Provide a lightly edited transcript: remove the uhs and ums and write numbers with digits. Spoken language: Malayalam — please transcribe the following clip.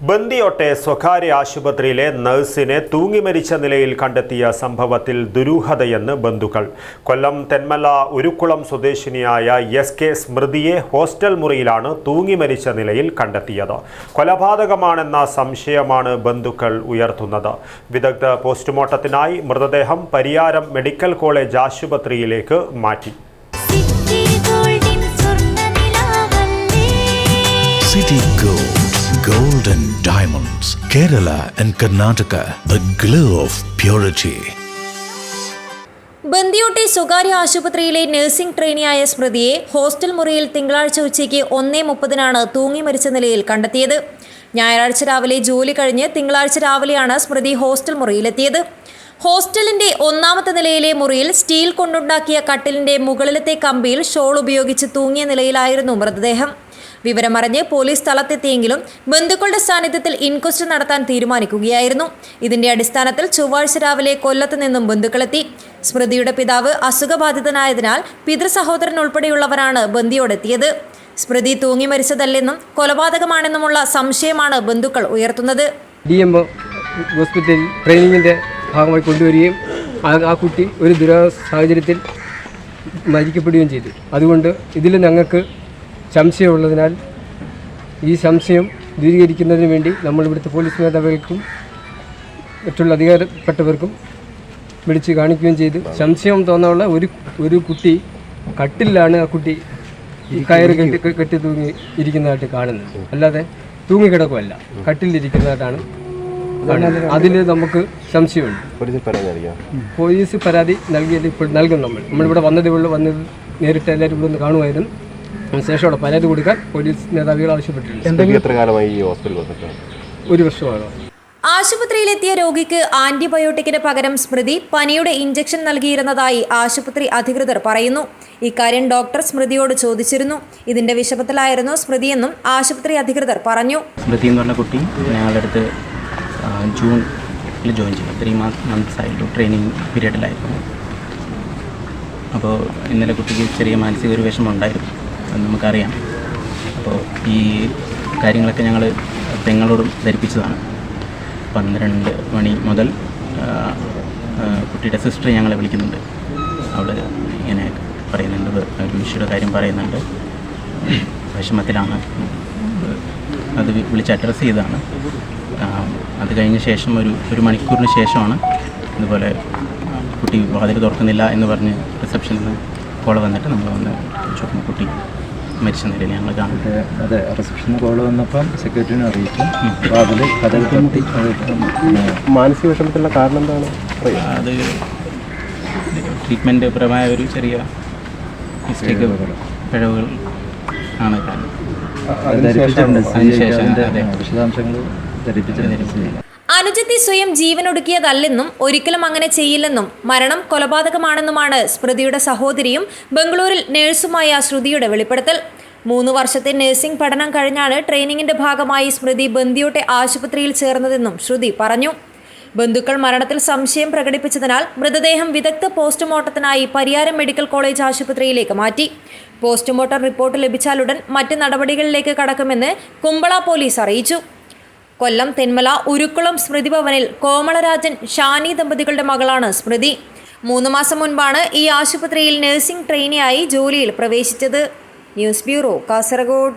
ബന്ദിയോട്ടെ സ്വകാര്യ ആശുപത്രിയിലെ നഴ്സിനെ തൂങ്ങിമരിച്ച നിലയിൽ കണ്ടെത്തിയ സംഭവത്തിൽ ദുരൂഹതയെന്ന് ബന്ധുക്കൾ. കൊല്ലം തെന്മല ഉരുക്കുളം സ്വദേശിനിയായ എസ്.കെ. സ്മൃതിയെ ഹോസ്റ്റൽ മുറിയിലാണ് തൂങ്ങിമരിച്ച നിലയിൽ കണ്ടെത്തിയത്. കൊലപാതകമാണെന്ന സംശയമാണ് ബന്ധുക്കൾ ഉയർത്തുന്നത്. വിദഗ്ധ പോസ്റ്റ്മോർട്ടത്തിനായി മൃതദേഹം പരിയാരം മെഡിക്കൽ കോളേജ് ആശുപത്രിയിലേക്ക് മാറ്റി. Gold and diamonds, Kerala and Karnataka, the glow of purity. ബന്ദിയോട്ടെ സ്വകാര്യ ആശുപത്രിയിലെ നഴ്സിംഗ് ട്രെയിനിയായ സ്മൃതിയെ ഹോസ്റ്റൽ മുറിയിൽ തിങ്കളാഴ്ച ഉച്ചയ്ക്ക് 1:30 തൂങ്ങി മരിച്ച നിലയിൽ കണ്ടെത്തിയത്. ഞായറാഴ്ച രാവിലെ ജോലി കഴിഞ്ഞ് തിങ്കളാഴ്ച രാവിലെയാണ് സ്മൃതി ഹോസ്റ്റൽ മുറിയിലെത്തിയത്. ഹോസ്റ്റലിന്റെ 1ാമത്തെ നിലയിലെ മുറിയിൽ സ്റ്റീൽ കൊണ്ടുണ്ടാക്കിയ കട്ടിലിന്റെ മുകളിലത്തെ കമ്പിയിൽ ഷോൾ ഉപയോഗിച്ച് തൂങ്ങിയ നിലയിലായിരുന്നു മൃതദേഹം. വിവരമറിഞ്ഞ് പോലീസ് സ്ഥലത്തെത്തിയെങ്കിലും ബന്ധുക്കളുടെ സാന്നിധ്യത്തിൽ ഇൻക്വസ്റ്റ് നടത്താൻ തീരുമാനിക്കുകയായിരുന്നു. ഇതിന്റെ അടിസ്ഥാനത്തിൽ ചൊവ്വാഴ്ച രാവിലെ കൊല്ലത്ത് നിന്നും ബന്ധുക്കളെത്തി. സ്മൃതിയുടെ പിതാവ് അസുഖബാധിതനായതിനാൽ പിതൃസഹോദരൻ ഉൾപ്പെടെയുള്ളവരാണ് ബന്ദിയോടെത്തിയത്. സ്മൃതി തൂങ്ങി മരിച്ചതല്ലെന്നും കൊലപാതകമാണെന്നുമുള്ള സംശയമാണ് ബന്ധുക്കൾ ഉയർത്തുന്നത്. DMO ഹോസ്പിറ്റലിൽ ട്രെയിനിങ്ങിന്റെ ഭാഗമായി കൊണ്ടുവരികയും ആ കുട്ടി ഒരു ദുരൂഹ സാഹചര്യത്തിൽ മരിക്കപ്പെടുകയും ചെയ്തു. അതുകൊണ്ട് ഇതിൽ ഞങ്ങൾക്ക് സംശയമുള്ളതിനാൽ ഈ സംശയം ദൂരീകരിക്കുന്നതിന് വേണ്ടി നമ്മൾ ഇവിടുത്തെ പോലീസ് മേധാവികൾക്കും മറ്റുള്ള അധികാരപ്പെട്ടവർക്കും വിളിച്ച് കാണിക്കുകയും ചെയ്തു. സംശയം തോന്നാനുള്ള ഒരു കുട്ടി കട്ടിലാണ് ആ കുട്ടി കയറ് കെട്ടി തൂങ്ങി ഇരിക്കുന്നതായിട്ട് കാണുന്നത്. അല്ലാതെ തൂങ്ങിക്കിടക്കുമല്ല, കട്ടിലിരിക്കുന്നതായിട്ടാണ്. അതിൽ നമുക്ക് സംശയമുണ്ട്. പോലീസ് പരാതി നൽകിയത് ഇപ്പോൾ നൽകും. നമ്മളിവിടെ വന്നത് നേരിട്ട് എല്ലാവരും ഇവിടെ ഒന്ന് കാണുമായിരുന്നു. ശേഷം അവിടെ പരാതി കൊടുക്കാൻ പോലീസ് മേധാവികൾ ആവശ്യപ്പെട്ടിട്ടുണ്ട്. ഒരു വർഷമാണ്. ആശുപത്രിയിലെത്തിയ രോഗിക്ക് ആന്റിബയോട്ടിക്കിന് പകരം സ്മൃതി പനിയുടെ ഇഞ്ചക്ഷൻ നൽകിയിരുന്നതായി ആശുപത്രി അധികൃതർ പറയുന്നു. ഇക്കാര്യം ഡോക്ടർ സ്മൃതിയോട് ചോദിച്ചിരുന്നു. ഇതിന്റെ വിഷമത്തിലായിരുന്നു സ്മൃതിയെന്നും ആശുപത്രി അധികൃതർ പറഞ്ഞു. സ്മൃതി എന്ന് പറഞ്ഞ കുട്ടി ഞങ്ങളുടെ അടുത്ത് ജൂണിൽ ജോയിൻ ചെയ്തു. 3 months ആയിട്ടുള്ള ട്രെയിനിങ് പീരീഡിലായിരുന്നു. അപ്പോൾ ഇന്നലെ കുട്ടിക്ക് ചെറിയ മാനസിക ഒരു വിഷമം ഉണ്ടായിരുന്നു, അത് നമുക്കറിയാം. അപ്പോൾ ഈ കാര്യങ്ങളൊക്കെ ഞങ്ങൾ പെങ്ങളോടും ധരിപ്പിച്ചതാണ്. 12 മണി മുതൽ കുട്ടിയുടെ സിസ്റ്റർ ഞങ്ങളെ വിളിക്കുന്നുണ്ട്. അവൾ ഇങ്ങനെ പറയുന്നുണ്ട്, വിഷയുടെ കാര്യം പറയുന്നുണ്ട്, വിഷമത്തിലാണ്. അത് വിളിച്ച് അഡ്രസ്സ് ചെയ്തതാണ്. അത് കഴിഞ്ഞ ശേഷം ഒരു മണിക്കൂറിന് ശേഷമാണ് ഇതുപോലെ കുട്ടി വാതിൽ തുറക്കുന്നില്ല എന്ന് പറഞ്ഞ് റിസപ്ഷനിൽ നിന്ന് കോൾ വന്നിട്ട് നമ്മൾ വന്ന് ചോദിക്കുന്ന കുട്ടി മരിച്ച നിലയിൽ ഞങ്ങൾ കാണുന്നത്. അതെ, റിസപ്ഷനിൽ കോൾ വന്നപ്പം സെക്യൂരിറ്റിനെ അറിയിച്ചു. മാനസിക വിഷമത്തിലുള്ള കാരണം എന്താണ്? അത് ട്രീറ്റ്മെൻറ്റ് പരമായ ഒരു ചെറിയ മിസ്റ്റേക്ക്, പിഴവുകൾ ആണ് കാരണം. വിശദാംശങ്ങൾ ധരിപ്പിച്ചില്ല. അനുജത്തി സ്വയം ജീവനൊടുക്കിയതല്ലെന്നും ഒരിക്കലും അങ്ങനെ ചെയ്യില്ലെന്നും മരണം കൊലപാതകമാണെന്നുമാണ് സ്മൃതിയുടെ സഹോദരിയും ബംഗളൂരിൽ നഴ്സുമായ ശ്രുതിയുടെ വെളിപ്പെടുത്തൽ. 3 വർഷത്തെ നഴ്സിംഗ് പഠനം കഴിഞ്ഞാണ് ട്രെയിനിങ്ങിന്റെ ഭാഗമായി സ്മൃതി ബന്ദിയോട്ടെ ആശുപത്രിയിൽ ചേർന്നതെന്നും ശ്രുതി പറഞ്ഞു. ബന്ധുക്കൾ മരണത്തിൽ സംശയം പ്രകടിപ്പിച്ചതിനാൽ മൃതദേഹം വിദഗ്ധ പോസ്റ്റ്മോർട്ടത്തിനായി പരിയാരം മെഡിക്കൽ കോളേജ് ആശുപത്രിയിലേക്ക് മാറ്റി. പോസ്റ്റ്മോർട്ടം റിപ്പോർട്ട് ലഭിച്ചാലുടൻ മറ്റ് നടപടികളിലേക്ക് കടക്കുമെന്ന് കുമ്പള പോലീസ് അറിയിച്ചു. കൊല്ലം തെന്മല ഉരുക്കുളം സ്മൃതി ഭവനിൽ കോമളരാജൻ ഷാനി ദമ്പതികളുടെ മകളാണ് സ്മൃതി. 3 മാസം മുൻപാണ് ഈ ആശുപത്രിയിൽ നഴ്സിംഗ് ട്രെയിനിയായി ജോലിയിൽ പ്രവേശിച്ചത്. News bureau, Kasaragod.